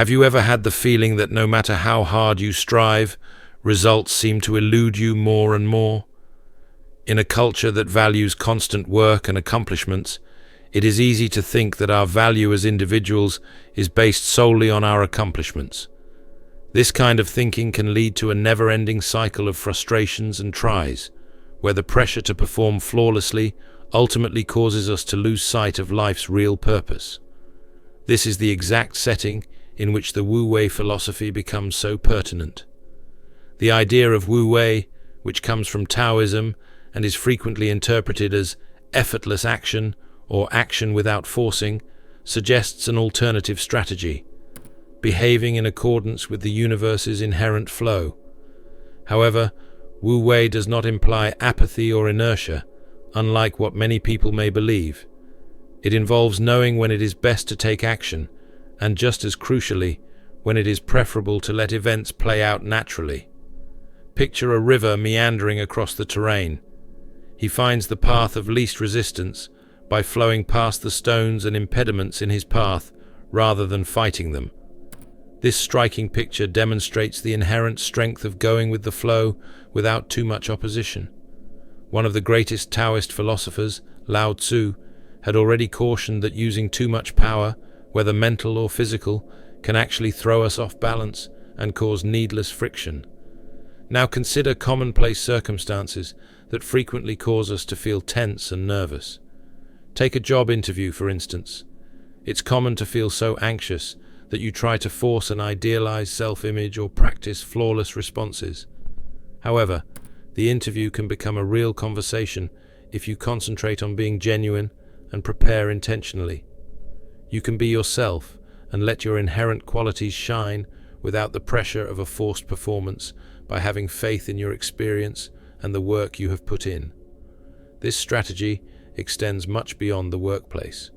Have you ever had the feeling that no matter how hard you strive, results seem to elude you more and more? In a culture that values constant work and accomplishments, it is easy to think that our value as individuals is based solely on our accomplishments. This kind of thinking can lead to a never-ending cycle of frustrations and tries, where the pressure to perform flawlessly ultimately causes us to lose sight of life's real purpose. This is the exact setting in which the Wu Wei philosophy becomes so pertinent. The idea of Wu Wei, which comes from Taoism and is frequently interpreted as effortless action or action without forcing, suggests an alternative strategy, behaving in accordance with the universe's inherent flow. However, Wu Wei does not imply apathy or inertia, unlike what many people may believe. It involves knowing when it is best to take action, and just as crucially, when it is preferable to let events play out naturally. Picture a river meandering across the terrain. He finds the path of least resistance by flowing past the stones and impediments in his path rather than fighting them. This striking picture demonstrates the inherent strength of going with the flow without too much opposition. One of the greatest Taoist philosophers, Lao Tzu, had already cautioned that using too much power, whether mental or physical, can actually throw us off balance and cause needless friction. Now consider commonplace circumstances that frequently cause us to feel tense and nervous. Take a job interview, for instance. It's common to feel so anxious that you try to force an idealized self-image or practice flawless responses. However, the interview can become a real conversation if you concentrate on being genuine and prepare intentionally. You can be yourself and let your inherent qualities shine without the pressure of a forced performance by having faith in your experience and the work you have put in. This strategy extends much beyond the workplace.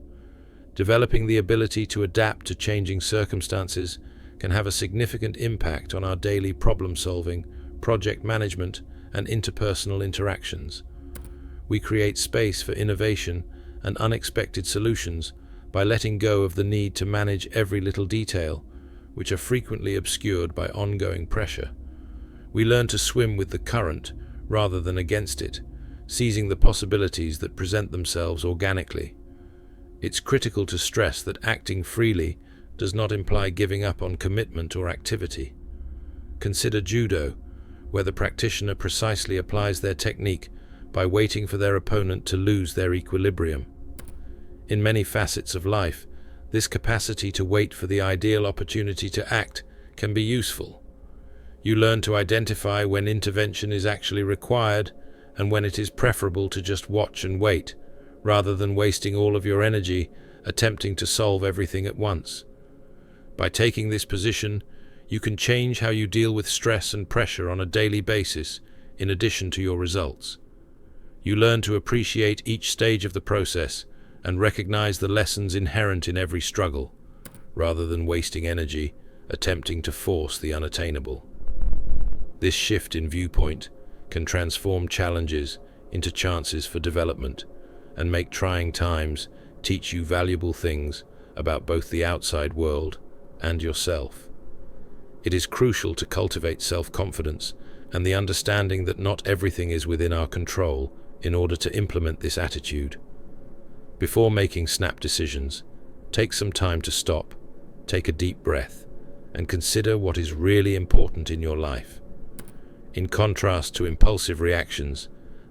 Developing the ability to adapt to changing circumstances can have a significant impact on our daily problem-solving, project management, and interpersonal interactions. We create space for innovation and unexpected solutions by letting go of the need to manage every little detail, which are frequently obscured by ongoing pressure. We learn to swim with the current rather than against it, seizing the possibilities that present themselves organically. It's critical to stress that acting freely does not imply giving up on commitment or activity. Consider judo, where the practitioner precisely applies their technique by waiting for their opponent to lose their equilibrium. In many facets of life, this capacity to wait for the ideal opportunity to act can be useful. You learn to identify when intervention is actually required and when it is preferable to just watch and wait, rather than wasting all of your energy attempting to solve everything at once. By taking this position, you can change how you deal with stress and pressure on a daily basis, in addition to your results. You learn to appreciate each stage of the process and recognize the lessons inherent in every struggle, rather than wasting energy attempting to force the unattainable. This shift in viewpoint can transform challenges into chances for development and make trying times teach you valuable things about both the outside world and yourself. It is crucial to cultivate self-confidence and the understanding that not everything is within our control in order to implement this attitude. Before making snap decisions, take some time to stop, take a deep breath, and consider what is really important in your life. In contrast to impulsive reactions,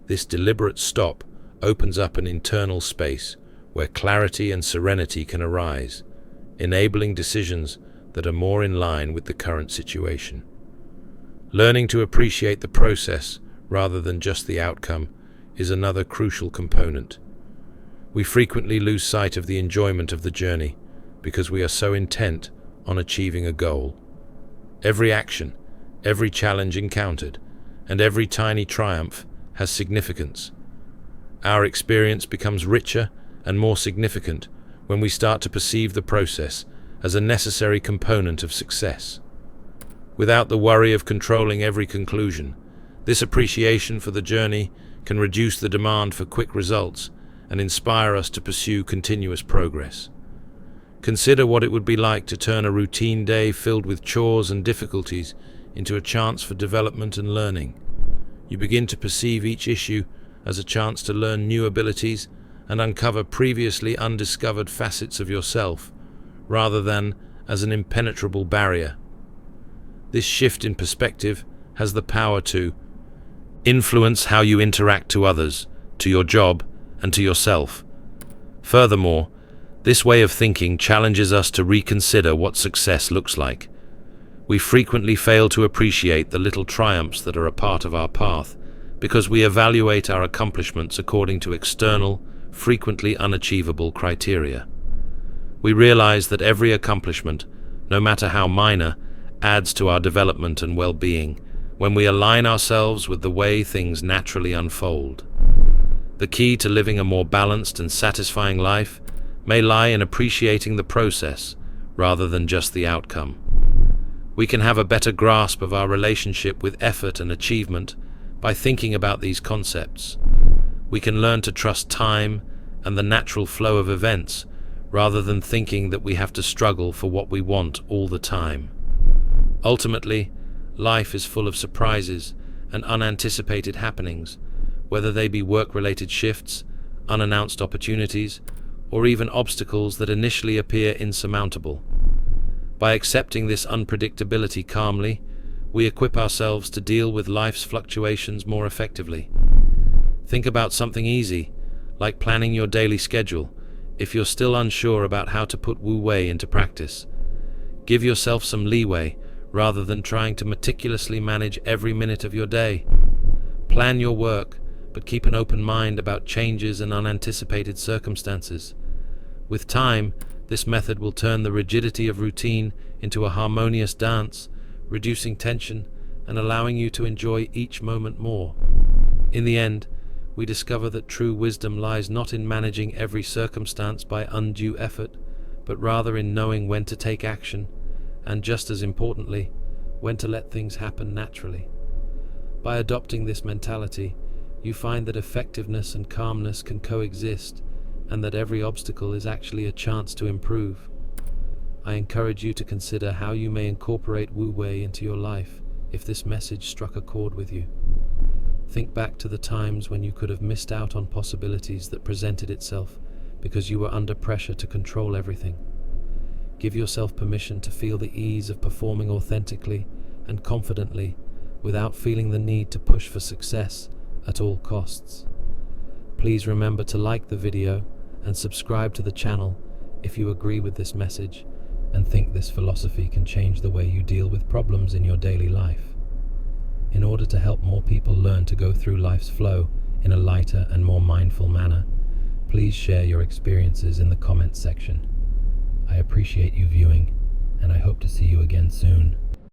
this deliberate stop opens up an internal space where clarity and serenity can arise, enabling decisions that are more in line with the current situation. Learning to appreciate the process rather than just the outcome is another crucial component. We frequently lose sight of the enjoyment of the journey because we are so intent on achieving a goal. Every action, every challenge encountered, and every tiny triumph has significance. Our experience becomes richer and more significant when we start to perceive the process as a necessary component of success. Without the worry of controlling every conclusion, this appreciation for the journey can reduce the demand for quick results and inspire us to pursue continuous progress. Consider what it would be like to turn a routine day filled with chores and difficulties into a chance for development and learning. You begin to perceive each issue as a chance to learn new abilities and uncover previously undiscovered facets of yourself, rather than as an impenetrable barrier. This shift in perspective has the power to influence how you interact to others, to your job, and to yourself. Furthermore, this way of thinking challenges us to reconsider what success looks like. We frequently fail to appreciate the little triumphs that are a part of our path because we evaluate our accomplishments according to external, frequently unachievable criteria. We realize that every accomplishment, no matter how minor, adds to our development and well-being when we align ourselves with the way things naturally unfold. The key to living a more balanced and satisfying life may lie in appreciating the process rather than just the outcome. We can have a better grasp of our relationship with effort and achievement by thinking about these concepts. We can learn to trust time and the natural flow of events rather than thinking that we have to struggle for what we want all the time. Ultimately, life is full of surprises and unanticipated happenings, whether they be work-related shifts, unannounced opportunities, or even obstacles that initially appear insurmountable. By accepting this unpredictability calmly, we equip ourselves to deal with life's fluctuations more effectively. Think about something easy, like planning your daily schedule, if you're still unsure about how to put Wu Wei into practice. Give yourself some leeway, rather than trying to meticulously manage every minute of your day. Plan your work, but keep an open mind about changes and unanticipated circumstances. With time, this method will turn the rigidity of routine into a harmonious dance, reducing tension and allowing you to enjoy each moment more. In the end, we discover that true wisdom lies not in managing every circumstance by undue effort, but rather in knowing when to take action, and just as importantly, when to let things happen naturally. By adopting this mentality, you find that effectiveness and calmness can coexist, and that every obstacle is actually a chance to improve. I encourage you to consider how you may incorporate Wu Wei into your life if this message struck a chord with you. Think back to the times when you could have missed out on possibilities that presented itself because you were under pressure to control everything. Give yourself permission to feel the ease of performing authentically and confidently without feeling the need to push for success at all costs. Please remember to like the video and subscribe to the channel if you agree with this message and think this philosophy can change the way you deal with problems in your daily life. In order to help more people learn to go through life's flow in a lighter and more mindful manner, please share your experiences in the comments section. I appreciate you viewing, and I hope to see you again soon.